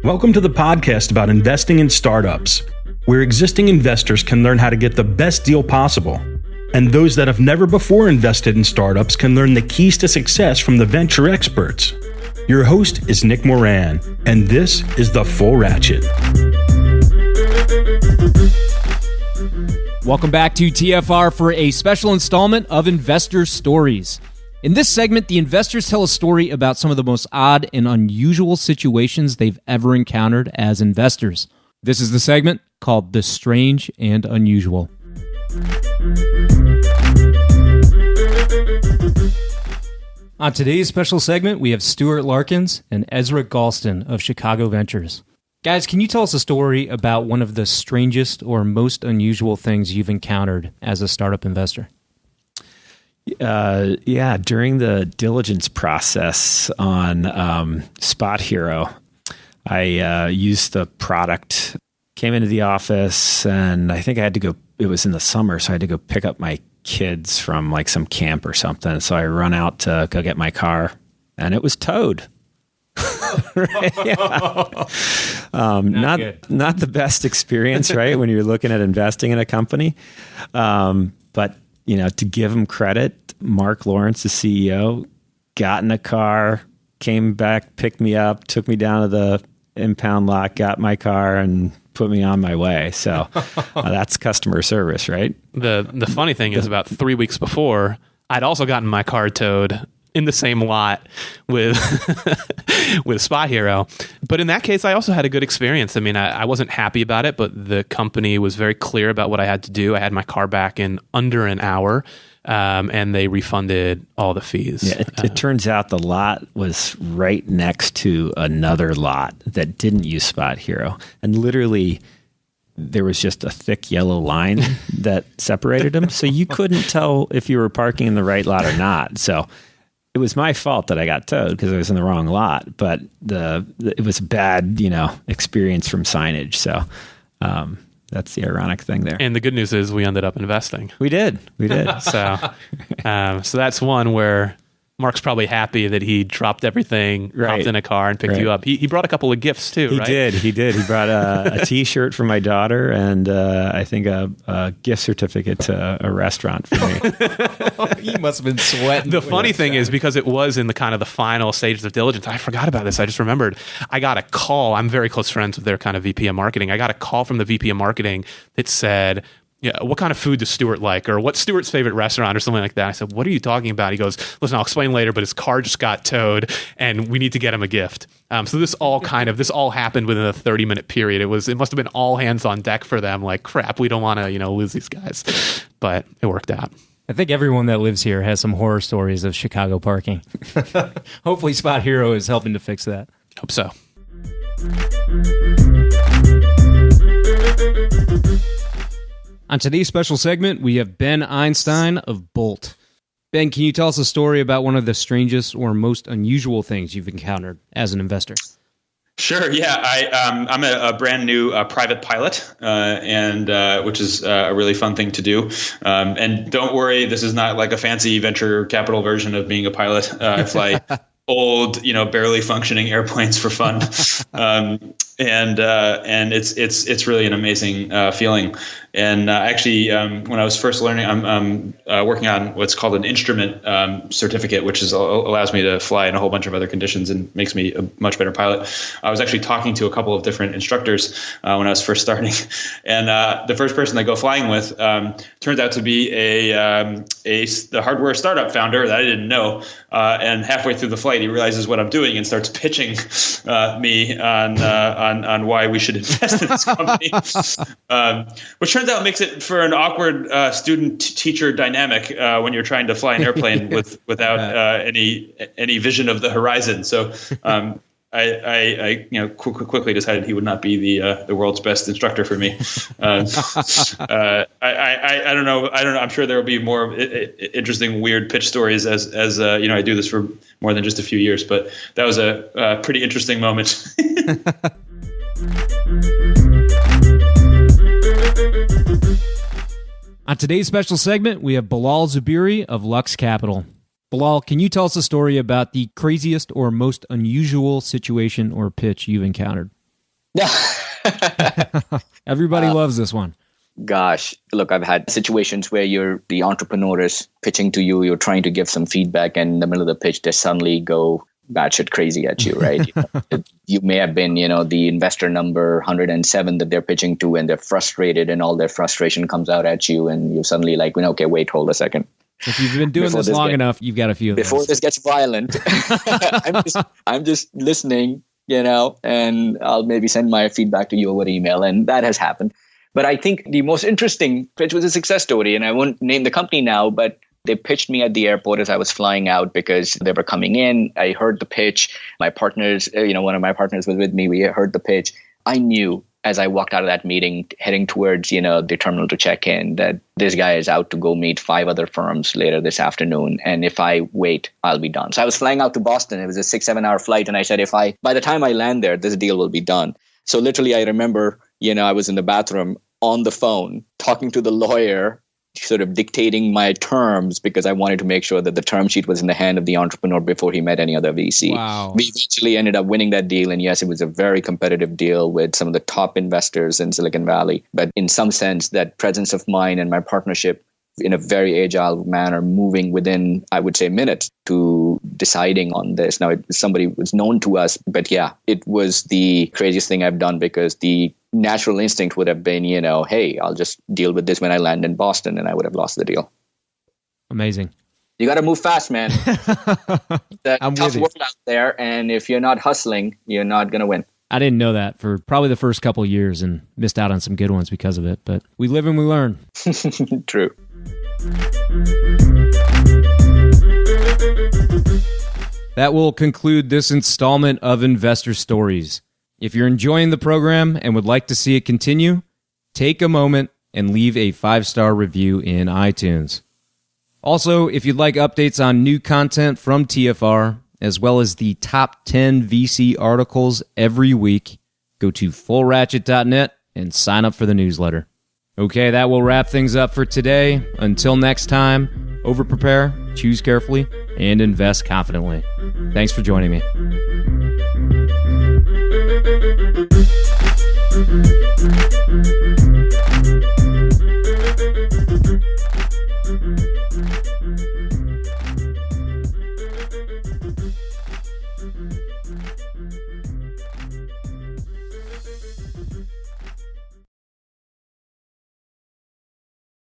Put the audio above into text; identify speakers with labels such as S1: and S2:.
S1: Welcome to the podcast about investing in startups, where existing investors can learn how to get the best deal possible, and those that have never before invested in startups can learn the keys to success from the venture experts. Your host is Nick Moran, and this is The Full Ratchet.
S2: Welcome back to TFR for a special installment of Investor Stories. In this segment, the investors tell a story about some of the most odd and unusual situations they've ever encountered as investors. This is the segment called The Strange and Unusual. On today's special segment, we have Stuart Larkins and Ezra Galston of Chicago Ventures. Guys, can you tell us a story about one of the strangest or most unusual things you've encountered as a startup investor?
S3: Yeah, during the diligence process on Spot Hero, I used the product, came into the office, and I think I had to go, it was in the summer, so I had to go pick up my kids from like some camp or something. So I run out to go get my car, and it was towed. Not the best experience, right? When you're looking at investing in a company. But, you know, to give him credit, Mark Lawrence, the CEO, got in a car, came back, picked me up, took me down to the impound lot, got my car, and put me on my way. So that's customer service, right?
S4: The funny thing is about 3 weeks before, I'd also gotten my car towed in the same lot with with Spot Hero. But in that case, I also had a good experience. I mean, I wasn't happy about it, but the company was very clear about what I had to do. I had my car back in under an hour, and they refunded all the fees.
S3: Yeah, it turns out the lot was right next to another lot that didn't use Spot Hero. And literally, there was just a thick yellow line that separated them. So you couldn't tell if you were parking in the right lot or not. So it was my fault that I got towed because I was in the wrong lot, but it was a bad, experience from signage. So that's the ironic thing there.
S4: And the good news is we ended up investing.
S3: We did.
S4: So that's one where Mark's probably happy that he dropped everything, hopped in a car, and picked you up. He brought a couple of gifts too, right?
S3: He did. He brought a T-shirt for my daughter and I think a gift certificate to a restaurant for me.
S2: He must have been sweating.
S4: The funny thing is, because it was in the kind of the final stages of diligence, I forgot about this. I just remembered. I got a call. I'm very close friends with their kind of VP of marketing. I got a call from the VP of marketing that said, yeah, what kind of food does Stuart like? Or what's Stuart's favorite restaurant or something like that? I said, what are you talking about? He goes, listen, I'll explain later, but his car just got towed and we need to get him a gift. So this all happened within a 30-minute period. It must have been all hands on deck for them. Like, crap, we don't want to, lose these guys. But it worked out.
S2: I think everyone that lives here has some horror stories of Chicago parking. Hopefully Spot Hero is helping to fix that.
S4: Hope so.
S2: On today's special segment, we have Ben Einstein of Bolt. Ben, can you tell us a story about one of the strangest or most unusual things you've encountered as an investor?
S5: Sure. Yeah, I'm a brand new private pilot, and which is a really fun thing to do. And don't worry, this is not like a fancy venture capital version of being a pilot. I fly old, barely functioning airplanes for fun, and it's really an amazing feeling. And actually, when I was first learning, I'm working on what's called an instrument certificate, which allows me to fly in a whole bunch of other conditions and makes me a much better pilot. I was actually talking to a couple of different instructors when I was first starting, and the first person I go flying with turns out to be the hardware startup founder that I didn't know. And halfway through the flight, he realizes what I'm doing and starts pitching me on why we should invest in this company, which turns out makes it for an awkward student-teacher dynamic when you're trying to fly an airplane without any vision of the horizon. So I quickly decided he would not be the world's best instructor for me. I don't know. I'm sure there will be more interesting, weird pitch stories as I do this for more than just a few years. But that was a pretty interesting moment.
S2: On today's special segment, we have Bilal Zuberi of Lux Capital. Bilal, can you tell us a story about the craziest or most unusual situation or pitch you've encountered? Everybody loves this one.
S6: Gosh, look, I've had situations where the entrepreneur is pitching to you, you're trying to give some feedback, and in the middle of the pitch, they suddenly go batshit crazy at you, right? You may have been, the investor number 107 that they're pitching to, and they're frustrated, and all their frustration comes out at you, and you're suddenly like, okay, wait, hold a second.
S2: If you've been doing this long enough, you've got a few of those.
S6: Before this gets violent, I'm just listening, and I'll maybe send my feedback to you over email, and that has happened. But I think the most interesting pitch was a success story, and I won't name the company now, but they pitched me at the airport as I was flying out because they were coming in. I heard the pitch. My partners, one of my partners was with me. We heard the pitch. I knew as I walked out of that meeting, heading towards, the terminal to check in, that this guy is out to go meet 5 other firms later this afternoon. And if I wait, I'll be done. So I was flying out to Boston. It was a 6-7 hour flight. And I said, by the time I land there, this deal will be done. So literally, I remember, I was in the bathroom on the phone talking to the lawyer, sort of dictating my terms because I wanted to make sure that the term sheet was in the hand of the entrepreneur before he met any other VC.
S2: Wow.
S6: We eventually ended up winning that deal. And yes, it was a very competitive deal with some of the top investors in Silicon Valley. But in some sense, that presence of mind and my partnership in a very agile manner, moving within, I would say, minutes to deciding on this. Now, somebody was known to us, but yeah, it was the craziest thing I've done because the natural instinct would have been, hey, I'll just deal with this when I land in Boston, and I would have lost the deal.
S2: Amazing.
S6: You got to move fast, man.
S2: I'm
S6: tough
S2: with you.
S6: world out there, and if you're not hustling, you're not going to win.
S2: I didn't know that for probably the first couple of years and missed out on some good ones because of it, but we live and we learn.
S6: True.
S2: That will conclude this installment of Investor Stories. If you're enjoying the program and would like to see it continue, take a moment and leave a 5-star review in iTunes. Also, if you'd like updates on new content from TFR, as well as the top 10 VC articles every week, go to fullratchet.net and sign up for the newsletter. Okay, that will wrap things up for today. Until next time, over-prepare, choose carefully, and invest confidently. Thanks for joining me.